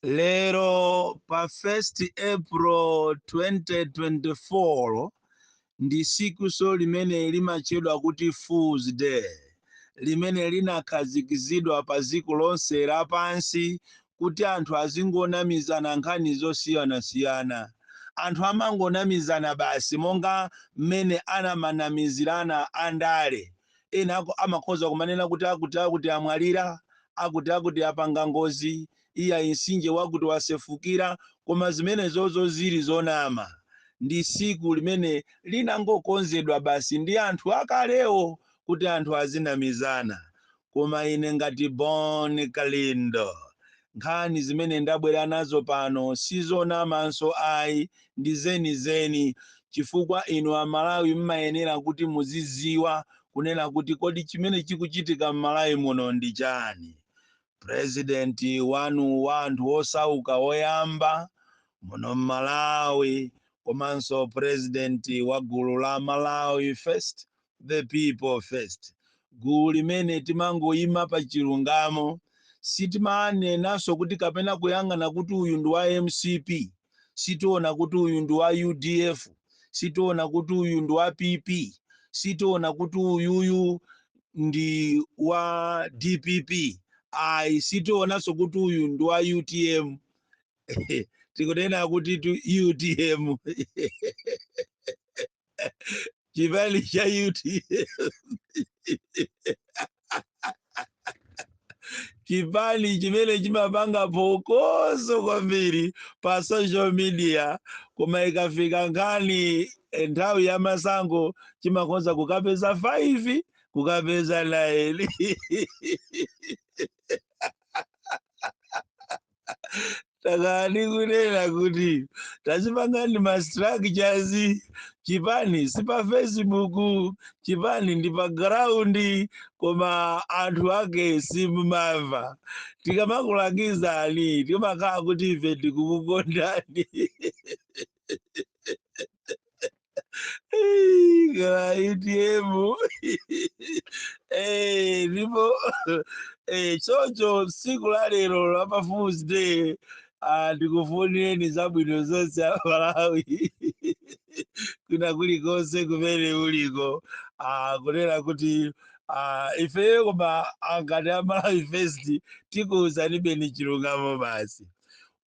Lero pa 1 April 2024 ndi siku limene limachedwa kuti Fool's Day, limene linakhazikitsidwa pa dziko lonse lapansi kuti anthu azingonamizana nkhani zosiyanasiyana. Anthu amangonamizana basi monga mmene anamanamizirana andale. Ena amakhoza kumanena kuti akuti amwalira, akuti apanga ngozi, iya insinje wakuti wasefukira, koma zimene zozo zili zonama. Ndi siku limene linangokonzedwa basi ndi anthu akalewo kuti anthu azinamizana. Koma ine ngati Bon Kalindo, nkhani zimene ndabwera nazo pano sizonamanso ayi, ndi zenizeni, chifukwa inu Amalawi mmayenera kuti muziziwa kunena kuti kodi chimene chikuchitika m'Malawi muno ndi chani. President wanu wa anthu osauka oyamba muno m'Malawi, komanso president wa gulu la Malawi First, the people first. Gulu limene timangoyima pa chilungamo, sitimanenanso kuti kapena kuyang'ana kuti uyu ndi wa MCP, sitiona kuti uyu ndi wa UDF, sitiona kuti uyu ndi wa PP, sitiona kuti uyuyu ndi wa DPP, ayi sitionanso kuti uyu ndi wa UTM. Tikunena kuti UTM chipani cha UTM chipani chimene chimapanga phokoso kwambiri pa social media, koma ikafika nkhani nthawi ya masankho chimakhoza kukapeza 5, kukapeza 9. Takani kunena kuti tachipangani ma structures, chipani si pa Facebook, chipani ndi pa ground, koma anthu ake simumamva. Tikamakulangizani timakhala kuti ife tikukukondani. Kala UTM ndipo chocho siku la lero la pa Fool's Day, ndikufunireni zabwino zonse a Malawi kuna kulikonse kumene uliko, kunena kuti ife koma ngati a Malawi First tikuwuzanibeni chilungamo basi.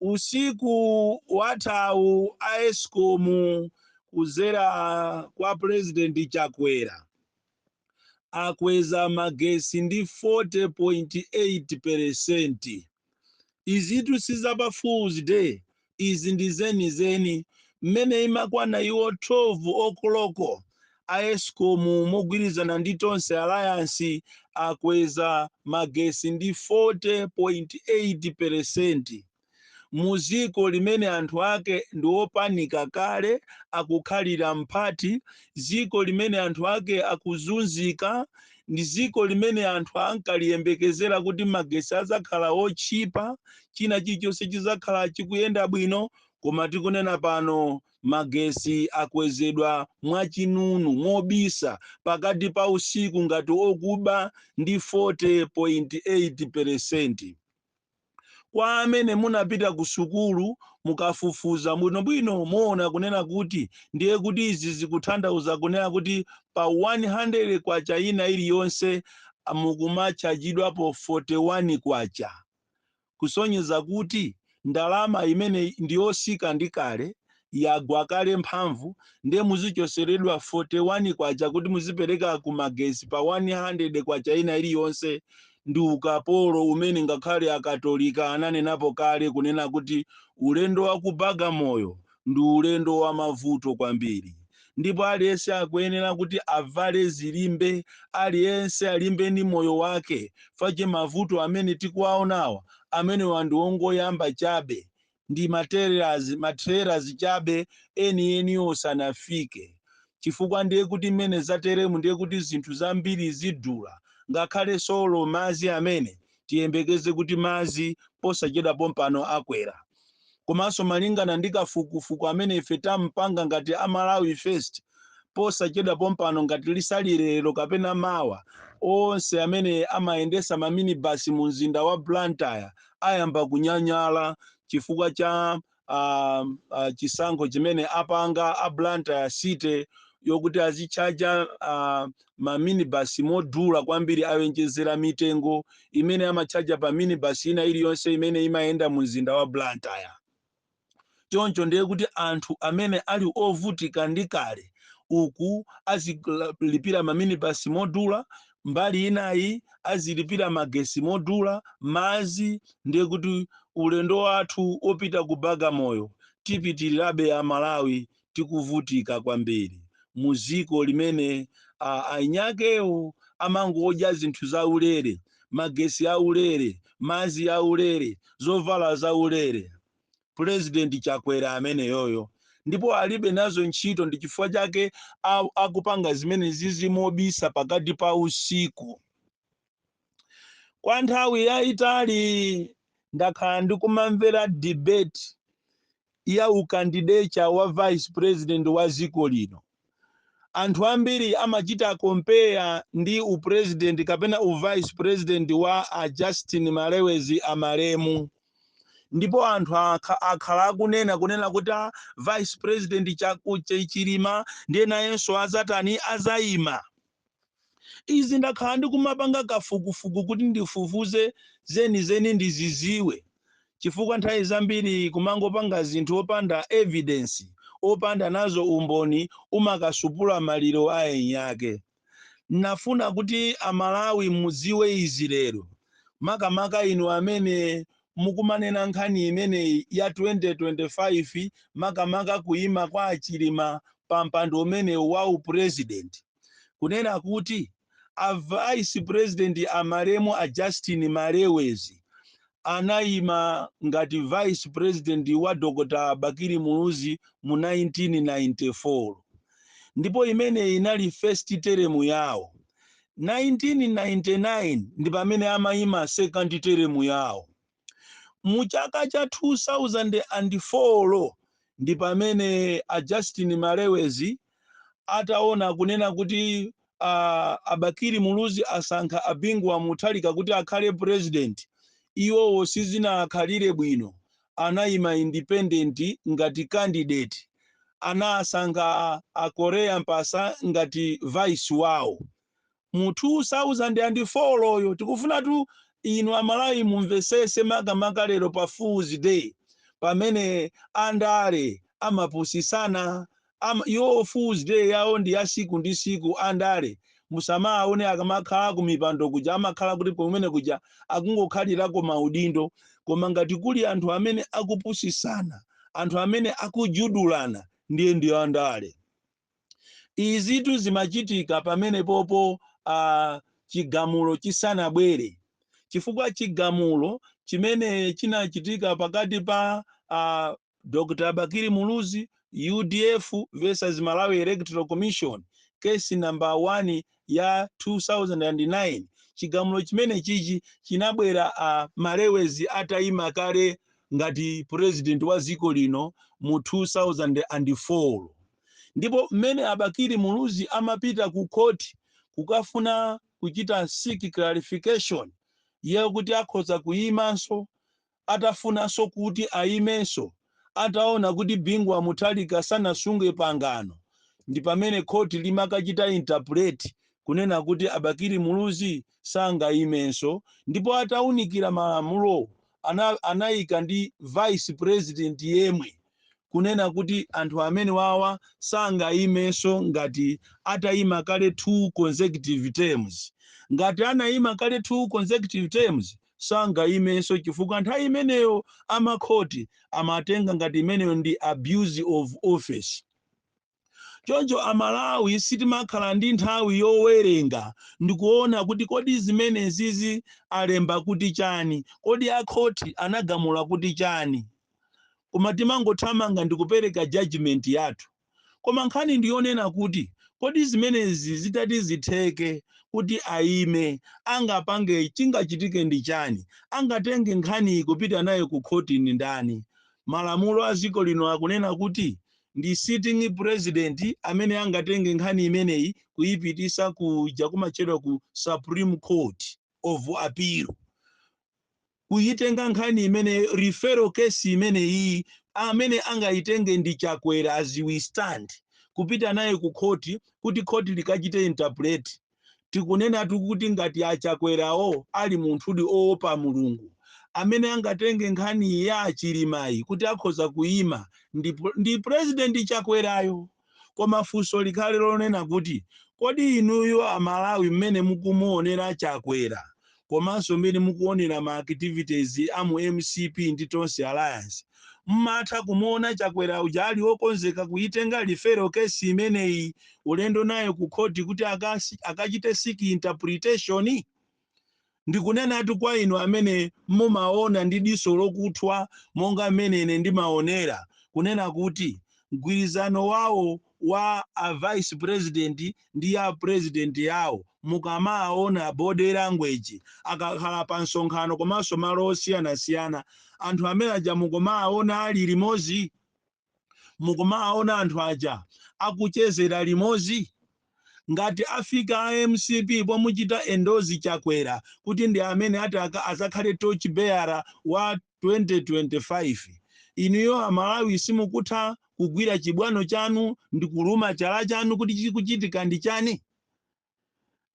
Usiku wathawu a Eskom kuzera kwa President Chakwera akweza magesi ndi 40.8%. Izitu sizapa Fool's Day, izi ndi zenizeni, mmene imakwana iwo 12 o'clock a Eskom mogwirizana ndi Tonse Alliance akweza magesi ndi 40.8%. Muziko limene anthu ake ndi opanika kale, akukhalira mphati, ziko limene anthu ake akuzunzika, ndi ziko limene anthu ankaliyembekezera kuti magesi azakhala otchipa, china chilichonse chizakhala chikuyenda bwino, koma tikunena pano magesi akwezedwa mwachinunu, mobisa, pakati pa usiku ngati okuba ndi 40.8%. Kwa amene munapita ku sukulu mukafufuza bwinobwino muona kunena kuti ndiye kuti izi zikutanthauza kunena kuti pa 100 kwacha ina iliyonse mukumachajidwa po 41 kwacha, kusonyeza kuti ndalama imene ndiyosika ndi kale yagwa kale mphamvu, ndiye muzichoseredwa 41 kwacha kuti muzipereka ku magesi pa 100 kwacha ina iliyonse. Ndi ukapolo umene ngakhale akatolika ananenapo kale kunena kuti ulendo wa kubaga moyo ndi ulendo wa mavuto kwambiri, ndipo aliyense akuyenera kuti avale zilimbe, aliyense alimbe ndi moyo wake, fache mavuto amene tikuwaonawa amene wandiwongoyamba chabe, ndi materials chabe eni osanafike, chifukwa ndiye kuti mmene zateremu ndiye kuti zinthu zambiri zidula. Ngakhale solo mazi amene tiyembekeze kuti mazi posachedwa pompano akwera. Komanso malingana ndi kafukufuku amene ife tampanga ngati a Malawi First, posachedwa pompano ngati lisali lero kapena mawa, onse amene amayendesa maminibasi mu mzinda wa Blantyre ayamba kunyanyala, chifukwa cha chisankho chimene apanga a Blantyre City yokuti azichaja maminibus modula kwambiri, awonjezera mitengo imene amachaja pa minibus ina iliyonse imene imayenda mu mzinda wa Blantyre. Choncho ndiye kuti anthu amene ali ovutika ndi kale uku azilipira maminibus modula, mbali inayi azilipira magesi modula, mazi. Ndiye kuti ulendo wathu opita ku Bagamoyo tipitirirabe ya Malawi tikuvutika kwambiri muziko limene ainyakewo amangodya zinthu za ulere, magesi ya ulere, mazi ya ulere, zovala za ulere. President Chakwera amene yoyo ndipo alibe nazo ntchito, ndi chifukwa chake akupanga zimene zizi mobisa pakati pa usiku. Kwa nthawi yayitali ndakhala ndikumamvera debate ya ukandidecha wa vice president wa ziko lino. Anthu ambiri amachita compare ndi upresident kapena vice president wa Justin Malewezi amalemu. Ndipo anthu akhala kunena kuti vice president chakuche Chilima ndiye nayenso azatani azayima. Izi ndakhala ndikumapanga kafukufuku kuti ndifufuze zeni ndiziziwe, chifukwa nthawi zambiri kumangopanga zinthu opanda evidence, opanda nazo umboni, umakasupula maliro ayenyake. Nafuna kuti Amalawi muziwe izi lero, makamaka inu amene mukumanena nkhani imene ya 2025 makamaka kuima kwa Achilima pa mpando umene wa upresident, kunena kuti a vice president amalemu a Justin Malewezi anayima ngati vice president wa Dr. Bakiri Muluzi mu 1994, ndipo imene inali first term yawo. 1999 ndi pamene amayima second term yawo. Mu chaka cha 2004 ndi pamene a Justin Malewezi ataona kunena kuti Abakiri Muluzi asankha Abingwa Mutharika kuti akhale president, iwowo sizinakhalire bwino, anayima independent ngati candidate, anasankha a Korea Mpasa ngati vice wawo. Mu 2004 loyo tikufuna tu inu Amalawi mumvesese makamaka lero pa Fool's Day pamene andale amapusisana. Yo Fool's Day yawo ndi ya siku ndi siku. Andale musamaone akamakhala ku mipando kuja amakhala kuti pomene kuja akungokhalirako maudindo, koma ngati kuli anthu amene akupusisana, anthu amene akujudulana, ndiye andale. Izitu zimachitika pamene popo chigamulo chisanabwere, chifukwa chigamulo chimene chinachitika pakati pa Dr. Bakiri Muluzi UDF versus Malawi Electoral Commission, case number 1 ya 2009. Chigamulo chimene chichi chinabwera Malewezi atayima kale ngati president wa ziko lino mu 2004. Ndipo mmene Abakiri Muluzi amapita ku court kukafuna kuchita seek clarification yakuti akhoza kuyimanso, atafunanso kuti ayimenso, ataona kuti Bingwa Mutharika sanasunge pangano, ndi pamene court limakachita interpret kunena kuti Abakiri Muluzi sangayimenso. Ndipo ataunikira malamulo anayika ndi vice president yemwe kunena kuti anthu amene wawa sangayimenso ngati atayima kale 2 consecutive terms. Ngati anayima kale 2 consecutive terms sangayimenso, chifukwa nthawi imeneyo amakhoti amatenga ngati imeneyo ndi abuse of office. Choncho Amalawi sitimakhala ndi nthawi yowerenga ndikuona kuti kodi zimene zizi alemba kuti chani, kodi akhoti anagamula kuti chani, koma timangothamanga ndikupereka judgment yathu. Koma nkhani ndiyonena kuti kodi zimenezi zitati zitheke kuti ayime, angapange chingachitike ndi chani, angatenge nkhani kupita nayo ku khoti ni ndani. Malamulo a ziko lino akunena kuti ndi sitting president amene angatenge nkhani imeneyi kuyipitisa kuja kumachedwa ku Supreme Court of Appeal. kuyitenga nkhani imene referral case imene iyi amene angaitenge ndi Chakwera as we stand kupita naye ku khoti kuti khoti likachite interpret. Tikunena kuti ngati Achakwerawo ali munthu oopa Mulungu amene angatenge nkhani ya Chilimayi kuti akhoza kuyima ndi President Chakwerayo. Koma funso likhale lonena kuti kodi inuyo Amalawi mmene mukumuonera Chakwera komanso mmene mukuonera ma activities amu MCP ndi Tonse Alliance mmatha kumuona Chakwera uja ali wokonzeka kuyitenga referral case imeneyi ulendo naye ku khoti kuti akachite seek interpretation? Ndikunena atu kwa inu amene mumaona ndi diso lokuthwa monga mmene ine ndimaonera kunena kuti mgwirizano wawo wa a vice president ndi ya president yawo mukamaona body language akakhala pa nsonkhano komanso malo osiyanasiyana anthu amene aja mukumaona ali limodzi, mukumaona anthu aja akuchezera limodzi. Ngati afika a MCP pomuchita endozi Chakwera kuti ndi amene ati azakhale torch bearer wa 2025, inuyo Amalawi simukutha kugwira chibwano chanu ndi kuluma chala chanu kuti chikuchitika ndi chani?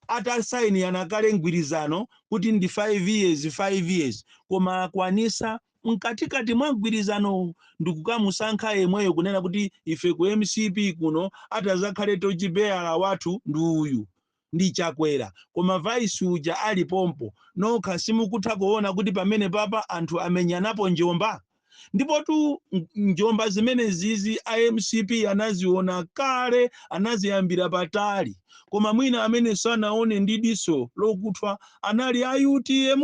Atasaini yanakale mgwirizano kuti ndi 5 years koma akwanisa mkatikati mwa mgwirizano ndikukamusankha yemweyo kunena kuti ife ku MCP kuno atazakhale torch bearer wathu ndi uyu ndi Chakwera, koma vice uja ali pompo nokha simukutha kuona kuti pamene papa anthu amenyanapo njomba. Ndipo tu njomba zimene zizi MCP anaziona kale, anaziyambira patali, koma mwina amene sanaone ndi diso lokuthwa anali a UTM,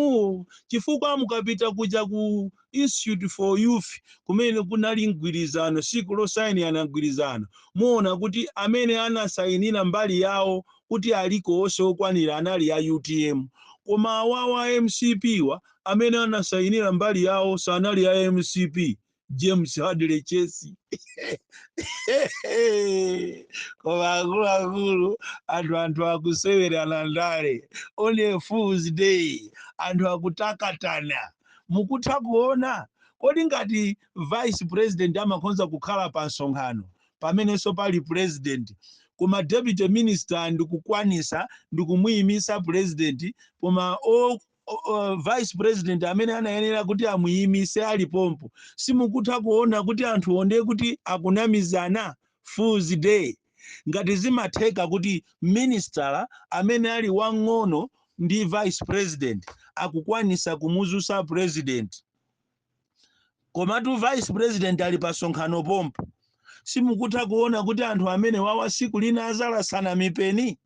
chifukwa mukapita kuja ku Institute for Youth kumene kunali mgwirizano siku losaini anagwirizano muona kuti amene anasayinira mbali yawo kuti aliko onse okwanira anali a UTM, koma awawa MCP wa amene anasayinira mbali yawo sanali ya MCP James Hadley Chesi. Koma akuluakulu anthu akusewerana ndale on a Fool's Day, anthu akutakatana. Mukutha kuona kodi ngati vice president amakonza kukhala pa nsonkhano pamenenso pali president, koma deputy minister ndikukwanisa ndikumuyimisa president, koma vice president amene anayenera kuti amuyimise ali pompo, simukutha kuona kuti anthu onde kuti akunamizana. Fool's Day. Ngati zimatheka kuti minister amene ali wang'ono ndi vice president akukwanisa kumuzusa president, koma tu vice president ali pa nsonkhano pompo, simukutha kuona kuti anthu amene wawa siku lina azalasana mipeni.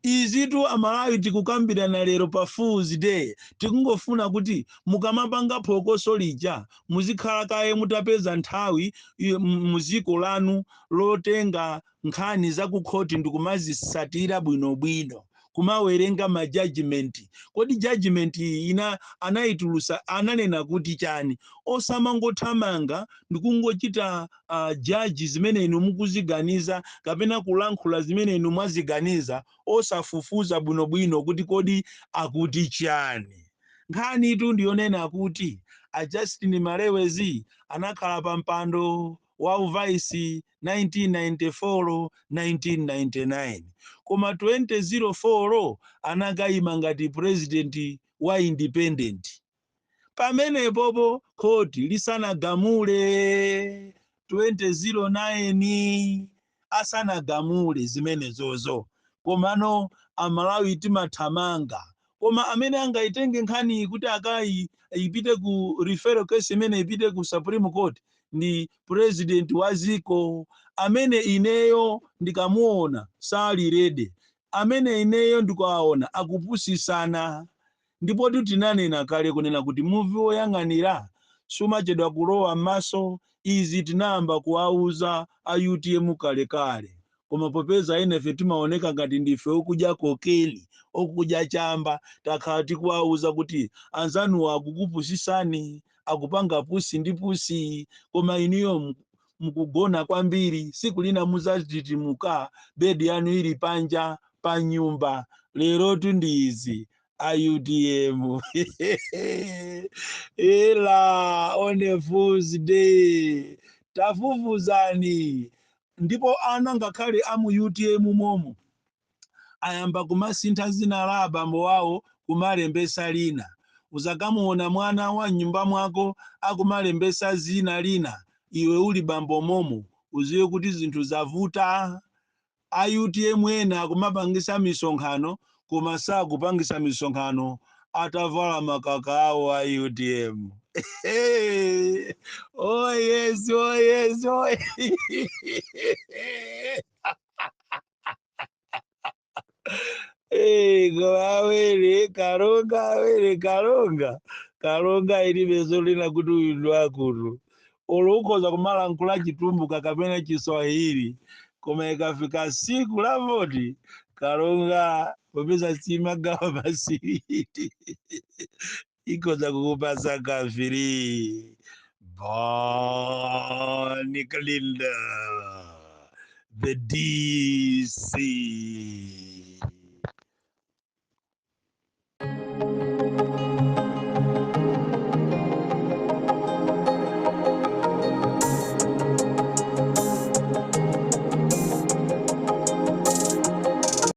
Izi tu Amalawi tikukambirana lero pa Fool's Day, tikungofuna kuti mukamapanga phokoso lija muzikhala kaye mutapeza nthawi muziko lanu lotenga nkhani za ku khoti ndikumazisatira bwinobwino, kumawerenga ma judgment. Kodi judgment ina anayitulusa ananena kuti chani? Osamangothamanga ndikungochita judge zimene inu mukuziganiza kapena kulankhula zimene inu mwaziganiza osafufuza bwinobwino kuti kodi akuti chani. Nkhani itu ndiyonena kuti a Justin Malewezi anakhala pa mpando wa uvice 1994 1999, koma 2004 anakayima ngati president wa independent. Pamene popo khoti lisanagamule 2009 asanagamule zimene zozo, komano Amalawi timathamanga, koma amene angaitenge nkhani kuti ipite ku referral case imene ipite ku Supreme Court ni president wa ziko, amene ineyo ndikamuona sali rede, amene ineyo ndikaona akupusisana. Ndipo tinanena kale kunena kuti muvi woyang'anira sumachedwa kulowa m'maso. Izi tinayamba kuwauza a UTM kale, koma popeza inefe timaoneka ngati ndife okudya kokeli, okudya chamba, takhala tikuwauza kuti anzanu akukupusisani, akupanga pusi ndi pusi, koma iniyo mukugona kwambiri, siku lina muzatitimuka bedi yanu ili panja pa nyumba. Lero tundizi IUTM. Ela on a Fool's Day. Tafufuzani. Ndipo ana ngakhale amu UTM momo ayamba kumasintha zina la abambo wawo kumalembesa lina. Uzakamuona mwana wa nyumba mwako akumalembesa zina lina, iwe uli bambo momo, uziwe kuti zinthu zavuta. IUTM ena akumapangisa misonkhano koma sakupangisa misonkhano atavala makaka awo IUTM. Oh yes, oh yes, oh yes. Awere Kalonga, awere Kalonga. Kalonga ilibezo lina kuti uyu ndi akulu. Olo ukhoza kumalankhula chitumbuka kapena Kiswahili, koma ikafika siku la voti, Kalonga popeza simagawa pasiriti ikhoza kukupasa kafiri. Boni Kalindo, the DC.